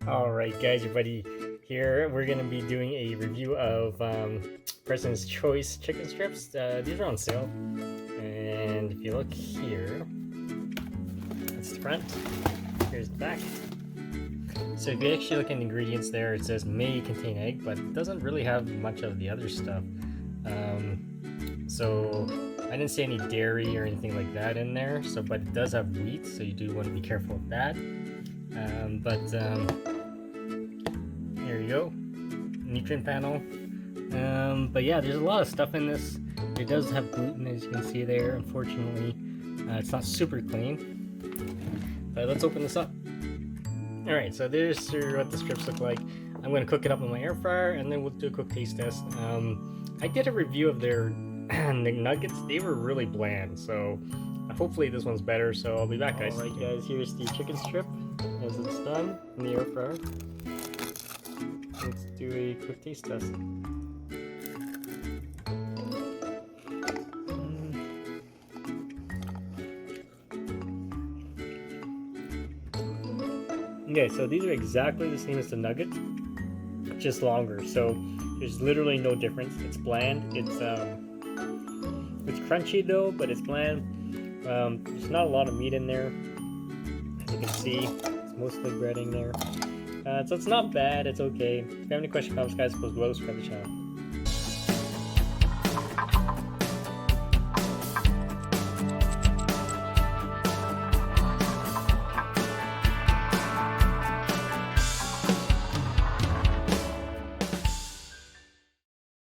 Alright guys, your buddy here. We're going to be doing a review of President's Choice chicken strips. These are on sale. And if you look here, that's the front. Here's the back. So if you actually look in the ingredients there, it says may contain egg, but it doesn't really have much of the other stuff. So I didn't see any dairy or anything like that in there. So, but it does have wheat, so you do want to be careful with that. There you go, nutrient panel. But yeah, there's a lot of stuff in this. It does have gluten, as you can see there. Unfortunately, it's not super clean. But let's open this up. All right, so there's what the strips look like. I'm going to cook it up in my air fryer, and then we'll do a quick taste test. I did a review of their nuggets. They were really bland, so hopefully this one's better. So I'll be back, guys. All right, guys, here's the chicken strip as it's done in the air fryer. Let's do a quick taste test. Okay, so these are exactly the same as the nuggets, just longer. So there's literally no difference. It's bland. It's crunchy though, but it's bland. There's not a lot of meat in there, as you can see. It's mostly breading there. So it's not bad. It's okay. If you have any questions, comments, guys, post below. Subscribe to the channel.